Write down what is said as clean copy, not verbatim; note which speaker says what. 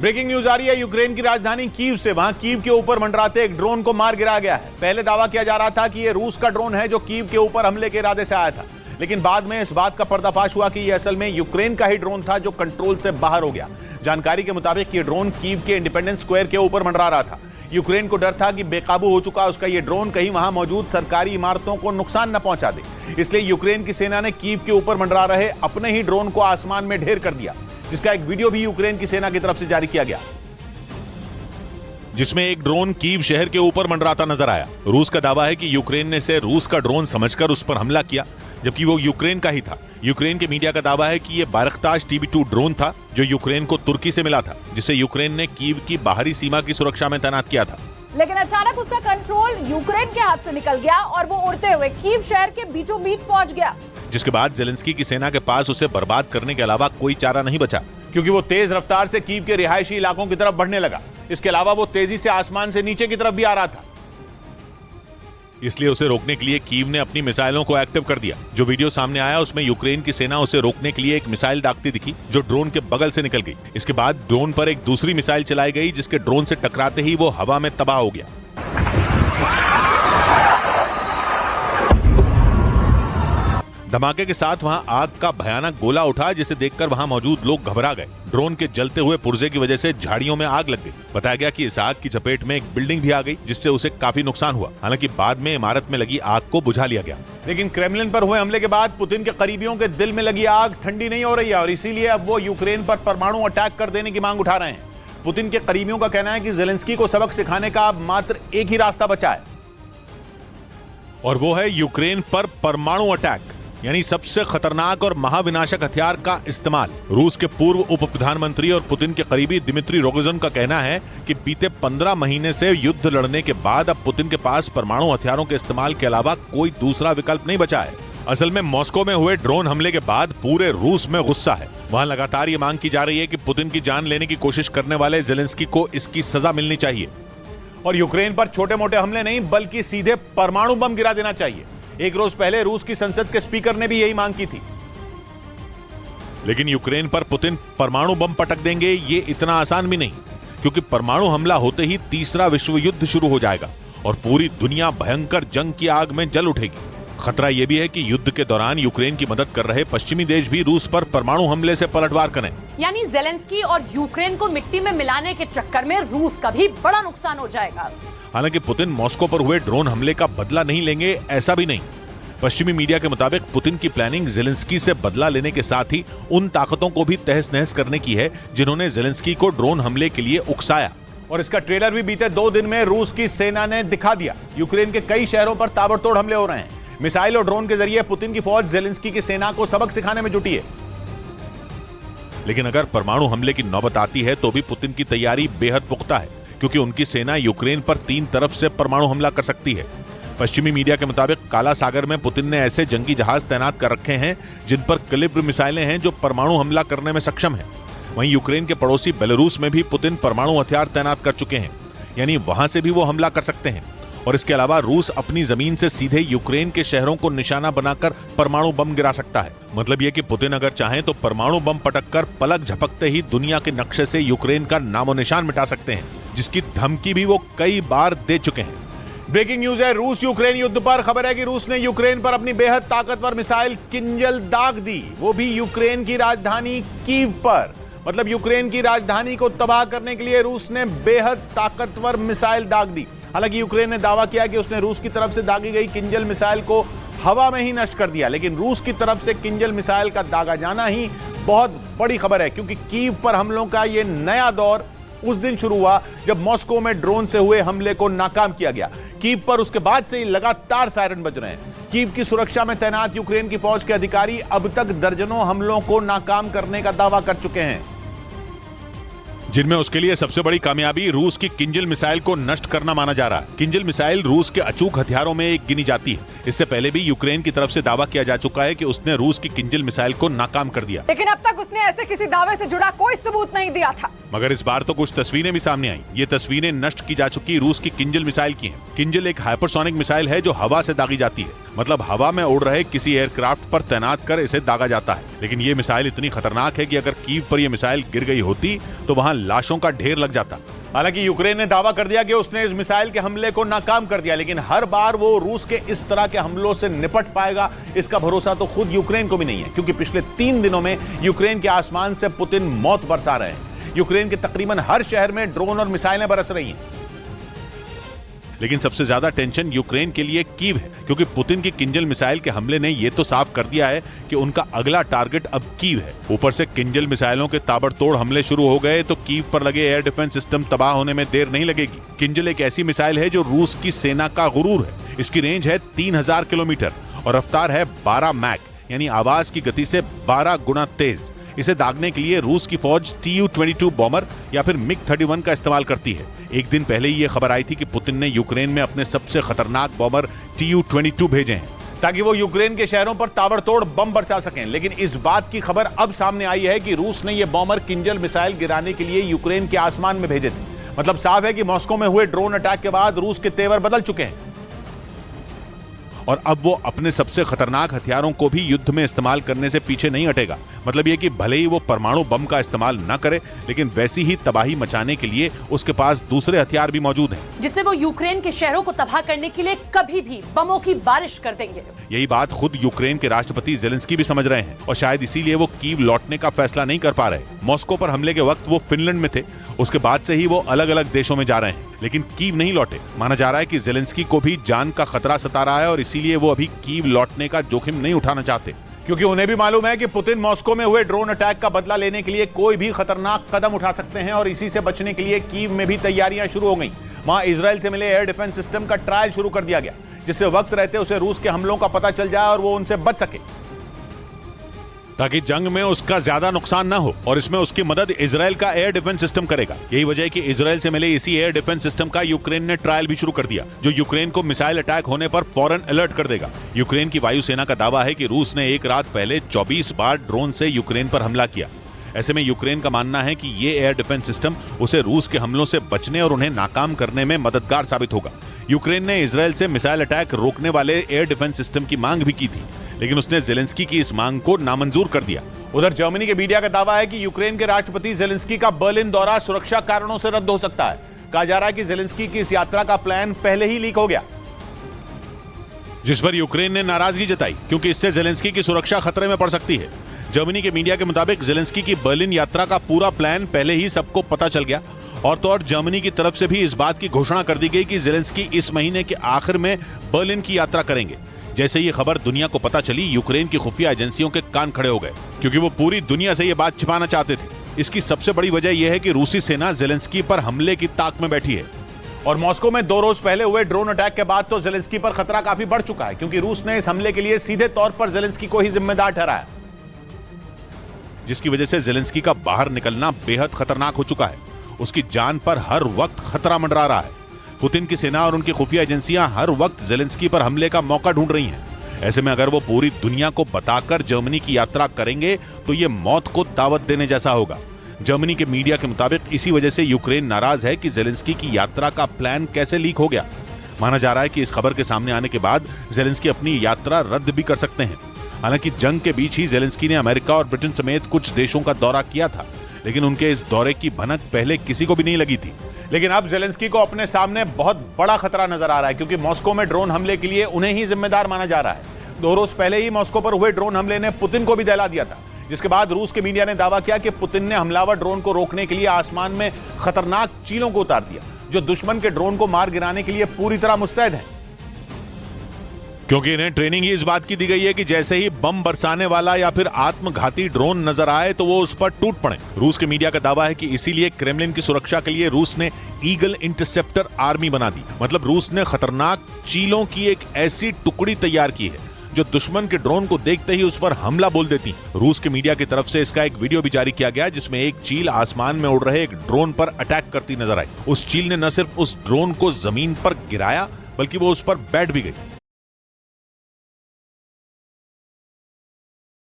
Speaker 1: Breaking news आ रही है Ukraine की राजधानी कीव से। वहां कीव के ऊपर मंडराते एक ड्रोन को मार गिराया गया है। पहले दावा किया जा रहा था कि यह रूस का ड्रोन है जो कीव के ऊपर हमले के इरादे से आया था, लेकिन बाद में इस बात का पर्दाफाश हुआ कि यह असल में यूक्रेन का ही ड्रोन था जो कंट्रोल से बाहर हो गया। जानकारी के मुताबिक यह ड्रोन कीव के इंडिपेंडेंस स्क्वायर के ऊपर मंडरा रहा था। यूक्रेन को डर था कि बेकाबू हो चुका उसका यह ड्रोन कहीं वहां मौजूद सरकारी इमारतों को नुकसान न पहुंचा दे, इसलिए यूक्रेन की सेना ने कीव के ऊपर मंडरा रहे अपने ही ड्रोन को आसमान में ढेर कर दिया, जिसका एक वीडियो भी यूक्रेन की सेना की तरफ से जारी किया गया, जिसमें एक ड्रोन कीव शहर के ऊपर मंडराता नजर आया। रूस का दावा है कि यूक्रेन ने इसे रूस का ड्रोन समझकर उस पर हमला किया, जबकि वो यूक्रेन का ही था। यूक्रेन के मीडिया का दावा है कि यह बारख्ताश TB2 ड्रोन था जो यूक्रेन को तुर्की से मिला था, जिसे यूक्रेन ने कीव की बाहरी सीमा की सुरक्षा में तैनात किया था।
Speaker 2: लेकिन अचानक उसका कंट्रोल यूक्रेन के हाथ से निकल गया और वो उड़ते हुए कीव शहर के बीचों बीच पहुंच गया,
Speaker 1: जिसके बाद जेलेंस्की की सेना के पास उसे बर्बाद करने के अलावा कोई चारा नहीं बचा, क्योंकि वो तेज रफ्तार से कीव के रिहायशी इलाकों की तरफ बढ़ने लगा। इसके अलावा वो तेजी से आसमान से नीचे की तरफ भी आ रहा था, इसलिए उसे रोकने के लिए कीव ने अपनी मिसाइलों को एक्टिव कर दिया। जो वीडियो सामने आया उसमें यूक्रेन की सेना उसे रोकने के लिए एक मिसाइल दागती दिखी जो ड्रोन के बगल से निकल गई। इसके बाद ड्रोन पर एक दूसरी मिसाइल चलाई गई जिसके ड्रोन से टकराते ही वो हवा में तबाह हो गया। धमाके के साथ वहां आग का भयानक गोला उठा, जिसे देखकर वहां मौजूद लोग घबरा गए। ड्रोन के जलते हुए पुर्जे की वजह से झाड़ियों में आग लग गई। बताया गया कि इस आग की चपेट में एक बिल्डिंग भी आ गई, जिससे उसे काफी नुकसान हुआ। हालांकि बाद में इमारत में लगी आग को बुझा लिया गया। लेकिन क्रेमलिन पर हुए हमले के बाद पुतिन के करीबियों के दिल में लगी आग ठंडी नहीं हो रही है और इसीलिए अब वो यूक्रेन पर परमाणु अटैक कर देने की मांग उठा रहे हैं। पुतिन के करीबियों का कहना है कि जेलेंस्की को सबक सिखाने का अब मात्र एक ही रास्ता बचा है, और वो है यूक्रेन पर परमाणु अटैक, यानी सबसे खतरनाक और महाविनाशक हथियार का इस्तेमाल। रूस के पूर्व उप प्रधानमंत्री और पुतिन के करीबी दिमित्री रोगोजिन का कहना है कि बीते 15 महीने से युद्ध लड़ने के बाद अब पुतिन के पास परमाणु हथियारों के इस्तेमाल के अलावा कोई दूसरा विकल्प नहीं बचा है। असल में मॉस्को में हुए ड्रोन हमले के बाद पूरे रूस में गुस्सा है। वहां लगातार ये मांग की जा रही है कि पुतिन की जान लेने की कोशिश करने वाले जेलेंस्की को इसकी सजा मिलनी चाहिए और यूक्रेन पर छोटे मोटे हमले नहीं बल्कि सीधे परमाणु बम गिरा देना चाहिए। एक रोज पहले रूस की संसद के स्पीकर ने भी यही मांग की थी। लेकिन यूक्रेन पर पुतिन परमाणु बम पटक देंगे ये इतना आसान भी नहीं, क्योंकि परमाणु हमला होते ही तीसरा विश्व युद्ध शुरू हो जाएगा और पूरी दुनिया भयंकर जंग की आग में जल उठेगी। खतरा यह भी है कि युद्ध के दौरान यूक्रेन की मदद कर रहे पश्चिमी देश भी रूस पर परमाणु हमले से पलटवार करें।
Speaker 2: यानी जेलेंस्की और यूक्रेन को मिट्टी में मिलाने के चक्कर में रूस का भी बड़ा नुकसान हो जाएगा।
Speaker 1: हालांकि पुतिन मॉस्को पर हुए ड्रोन हमले का बदला नहीं लेंगे, ऐसा भी नहीं। पश्चिमी मीडिया के मुताबिक पुतिन की प्लानिंग जेलेंस्की से बदला लेने के साथ ही उन ताकतों को भी तहस नहस करने की है जिन्होंने जेलेंस्की को ड्रोन हमले के लिए उकसाया। और इसका ट्रेलर भी बीते 2 दिन में रूस की सेना ने दिखा दिया। यूक्रेन के कई शहरों पर ताबड़तोड़ हमले हो रहे हैं। मिसाइल और ड्रोन के जरिए पुतिन की फौज जेलेंस्की की सेना को सबक सिखाने में जुटी है। लेकिन अगर परमाणु हमले की नौबत आती है तो भी पुतिन की तैयारी बेहद पुख्ता है, क्योंकि उनकी सेना यूक्रेन पर 3 तरफ से परमाणु हमला कर सकती है। पश्चिमी मीडिया के मुताबिक काला सागर में पुतिन ने ऐसे जंगी जहाज तैनात कर रखे हैं जिन पर कलिब्र मिसाइलें हैं जो परमाणु हमला करने में सक्षम हैं। वहीं यूक्रेन के पड़ोसी बेलारूस में भी पुतिन परमाणु हथियार तैनात कर चुके हैं, यानी वहां से भी वो हमला कर सकते हैं। और इसके अलावा रूस अपनी जमीन से सीधे यूक्रेन के शहरों को निशाना बनाकर परमाणु बम गिरा सकता है। मतलब यह कि पुतिन अगर चाहें तो परमाणु बम पटककर पलक झपकते ही दुनिया के नक्शे से यूक्रेन का नामो निशान मिटा सकते हैं, जिसकी धमकी भी वो कई बार दे चुके हैं। ब्रेकिंग न्यूज है रूस यूक्रेन युद्ध पर। खबर है कि रूस ने यूक्रेन पर अपनी बेहद ताकतवर मिसाइल किंजल दाग दी, वो भी यूक्रेन की राजधानी कीव पर। मतलब यूक्रेन की राजधानी को तबाह करने के लिए रूस ने बेहद ताकतवर मिसाइल दाग दी। हालांकि यूक्रेन ने दावा किया कि उसने रूस की तरफ से दागी गई किंजल मिसाइल को हवा में ही नष्ट कर दिया, लेकिन रूस की तरफ से किंजल मिसाइल का दागा जाना ही बहुत बड़ी खबर है, क्योंकि कीव पर हमलों का यह नया दौर उस दिन शुरू हुआ जब मॉस्को में ड्रोन से हुए हमले को नाकाम किया गया। कीव पर उसके बाद से ही लगातार सायरन बज रहे हैं। कीव की सुरक्षा में तैनात यूक्रेन की फौज के अधिकारी अब तक दर्जनों हमलों को नाकाम करने का दावा कर चुके हैं, जिनमें उसके लिए सबसे बड़ी कामयाबी रूस की किंजल मिसाइल को नष्ट करना माना जा रहा है। किंजल मिसाइल रूस के अचूक हथियारों में एक गिनी जाती है। इससे पहले भी यूक्रेन की तरफ से दावा किया जा चुका है कि उसने रूस की किंजल मिसाइल को नाकाम कर दिया,
Speaker 2: लेकिन अब तक उसने ऐसे किसी दावे से जुड़ा कोई सबूत नहीं दिया था।
Speaker 1: मगर इस बार तो कुछ तस्वीरें भी सामने आई। ये तस्वीरें नष्ट की जा चुकी रूस की किंजल मिसाइल की हैं। किंजल एक हाइपरसोनिक मिसाइल है जो हवा से दागी जाती है। मतलब हवा में उड़ रहे किसी एयरक्राफ्ट पर तैनात कर इसे दागा जाता है। लेकिन ये मिसाइल इतनी खतरनाक है कि अगर कीव पर यह मिसाइल गिर गई होती तो वहां लाशों का ढेर लग जाता। हालांकि यूक्रेन ने दावा कर दिया कि उसने इस मिसाइल के हमले को नाकाम कर दिया, लेकिन हर बार वो रूस के इस तरह के हमलों से निपट पाएगा इसका भरोसा तो खुद यूक्रेन को भी नहीं है, क्योंकि पिछले 3 दिनों में यूक्रेन के आसमान से पुतिन मौत बरसा रहे हैं। यूक्रेन के तकरीबन हर शहर में ड्रोन और मिसाइलें बरस रही हैं। लेकिन सबसे ज्यादा टेंशन यूक्रेन के लिए कीव है, क्योंकि पुतिन की किंजल मिसाइल के हमले ने यह तो साफ कर दिया है कि उनका अगला टारगेट अब कीव है। ऊपर से किंजल मिसाइलों के ताबड़तोड़ हमले शुरू हो गए तो कीव पर लगे एयर डिफेंस सिस्टम तबाह होने में देर नहीं लगेगी। किंजल एक ऐसी मिसाइल है जो रूस की सेना का गुरूर है। इसकी रेंज है 3000 किलोमीटर और रफ्तार है 12 मैक, यानी आवाज की गति से 12 गुना तेज। इसे दागने के लिए रूस की फौज Tu-22 बॉम्बर या फिर MiG-31 का इस्तेमाल करती है। एक दिन पहले ही ये खबर आई थी कि पुतिन ने यूक्रेन में अपने सबसे खतरनाक बॉम्बर Tu-22 भेजे हैं ताकि वो यूक्रेन के शहरों पर ताबड़तोड़ बम बरसा सकें। लेकिन इस बात की खबर अब सामने आई है कि रूस ने ये बॉम्बर किंजल मिसाइल गिराने के लिए यूक्रेन के आसमान में भेजे थे। मतलब साफ है कि मॉस्को में हुए ड्रोन अटैक के बाद रूस के तेवर बदल चुके हैं और अब वो अपने सबसे खतरनाक हथियारों को भी युद्ध में इस्तेमाल करने से पीछे नहीं हटेगा। मतलब ये कि भले ही वो परमाणु बम का इस्तेमाल न करे, लेकिन वैसी ही तबाही मचाने के लिए उसके पास दूसरे हथियार भी मौजूद हैं,
Speaker 2: जिससे वो यूक्रेन के शहरों को तबाह करने के लिए कभी भी बमों की बारिश कर देंगे।
Speaker 1: यही बात खुद यूक्रेन के राष्ट्रपति जेलेंस्की भी समझ रहे हैं और शायद इसीलिए वो कीव लौटने का फैसला नहीं कर पा रहे। मॉस्को पर हमले के वक्त वो फिनलैंड में थे, उसके बाद से ही वो अलग अलग देशों में जा रहे हैं, लेकिन कीव नहीं लौटे। माना जा रहा है कि जेलेंस्की को भी जान का खतरा सता रहा है और इसीलिए वो अभी कीव लौटने का जोखिम नहीं उठाना चाहते, क्योंकि उन्हें भी मालूम है कि पुतिन मॉस्को में हुए ड्रोन अटैक का बदला लेने के लिए कोई भी खतरनाक कदम उठा सकते हैं और इसी से बचने के लिए कीव में भी तैयारियां शुरू हो गई। वहां इजराइल से मिले एयर डिफेंस सिस्टम का ट्रायल शुरू कर दिया गया, जिससे वक्त रहते उसे रूस के हमलों का पता चल जाए और वो उनसे बच सके, ताकि जंग में उसका ज्यादा नुकसान ना हो। और इसमें उसकी मदद इजराइल का एयर डिफेंस सिस्टम करेगा। यही वजह है कि इजराइल से मिले इसी एयर डिफेंस सिस्टम का यूक्रेन ने ट्रायल भी शुरू कर दिया, जो यूक्रेन को मिसाइल अटैक होने पर फौरन अलर्ट कर देगा। यूक्रेन की वायुसेना का दावा है कि रूस ने एक रात पहले 24 बार ड्रोन से यूक्रेन पर हमला किया। ऐसे में यूक्रेन का मानना है कि ये एयर डिफेंस सिस्टम उसे रूस के हमलों से बचने और उन्हें नाकाम करने में मददगार साबित होगा। यूक्रेन ने इजराइल से मिसाइल अटैक रोकने वाले एयर डिफेंस सिस्टम की मांग भी की थी, लेकिन उसने जेलेंस्की की इस मांग को नामंजूर कर दिया। उधर जर्मनी के मीडिया का दावा है कि यूक्रेन के राष्ट्रपति जेलेंस्की का बर्लिन दौरा सुरक्षा कारणों से रद्द हो सकता है। कहा जा रहा है कि जेलेंस्की की इस यात्रा का प्लान पहले ही लीक हो गया, जिस पर यूक्रेन ने नाराजगी जताई, क्योंकि इससे जेलेंस्की की सुरक्षा खतरे में पड़ सकती है। जर्मनी के मीडिया के मुताबिक जेलेंस्की की बर्लिन यात्रा का पूरा प्लान पहले ही सबको पता चल गया और तो और जर्मनी की तरफ से भी इस बात की घोषणा कर दी गई कि जेलेंस्की इस महीने के आखिर में बर्लिन की यात्रा करेंगे। जैसे ये खबर दुनिया को पता चली, यूक्रेन की खुफिया एजेंसियों के कान खड़े हो गए, क्योंकि वो पूरी दुनिया से ये बात छिपाना चाहते थे। इसकी सबसे बड़ी वजह यह है कि रूसी सेना जेलेंस्की पर हमले की ताक में बैठी है और मॉस्को में 2 रोज पहले हुए ड्रोन अटैक के बाद तो जेलेंस्की पर खतरा काफी बढ़ चुका है, क्योंकि रूस ने इस हमले के लिए सीधे तौर पर जेलेंस्की को ही जिम्मेदार ठहराया, जिसकी वजह से जेलेंस्की का बाहर निकलना बेहद खतरनाक हो चुका है। उसकी जान पर हर वक्त खतरा मंडरा रहा है। पुतिन की सेना और उनकी खुफिया एजेंसियां हर वक्त जेलेंस्की पर हमले का मौका ढूंढ रही हैं। ऐसे में अगर वो पूरी दुनिया को बताकर जर्मनी की यात्रा करेंगे तो ये मौत को दावत देने जैसा होगा। जर्मनी के मीडिया के मुताबिक इसी वजह से यूक्रेन नाराज है कि जेलेंस्की की यात्रा का प्लान कैसे लीक हो गया। माना जा रहा है कि इस खबर के सामने आने के बाद जेलेंस्की अपनी यात्रा रद्द भी कर सकते हैं। हालांकि जंग के बीच ही जेलेंस्की ने अमेरिका और ब्रिटेन समेत कुछ देशों का दौरा किया था, लेकिन उनके इस दौरे की भनक पहले किसी को भी नहीं लगी थी। लेकिन अब जेलेंस्की को अपने सामने बहुत बड़ा खतरा नजर आ रहा है, क्योंकि मॉस्को में ड्रोन हमले के लिए उन्हें ही जिम्मेदार माना जा रहा है। 2 रोज पहले ही मॉस्को पर हुए ड्रोन हमले ने पुतिन को भी दहला दिया था, जिसके बाद रूस के मीडिया ने दावा किया कि पुतिन ने हमलावर ड्रोन को रोकने के लिए आसमान में खतरनाक चीलों को उतार दिया, जो दुश्मन के ड्रोन को मार गिराने के लिए पूरी तरह मुस्तैद हैं, क्योंकि इन्हें ट्रेनिंग ही इस बात की दी गई है कि जैसे ही बम बरसाने वाला या फिर आत्मघाती ड्रोन नजर आए तो वो उस पर टूट पड़े। रूस के मीडिया का दावा है कि इसीलिए क्रेमलिन की सुरक्षा के लिए रूस ने ईगल इंटरसेप्टर आर्मी बना दी। मतलब रूस ने खतरनाक चीलों की एक ऐसी टुकड़ी तैयार की है जो दुश्मन के ड्रोन को देखते ही उस पर हमला बोल देती। रूस के मीडिया की तरफ से इसका एक वीडियो भी जारी किया गया, जिसमें एक चील आसमान में उड़ रहे एक ड्रोन पर अटैक करती नजर आई। उस चील ने न सिर्फ उस ड्रोन को जमीन पर गिराया, बल्कि वो उस पर बैठ भी गई।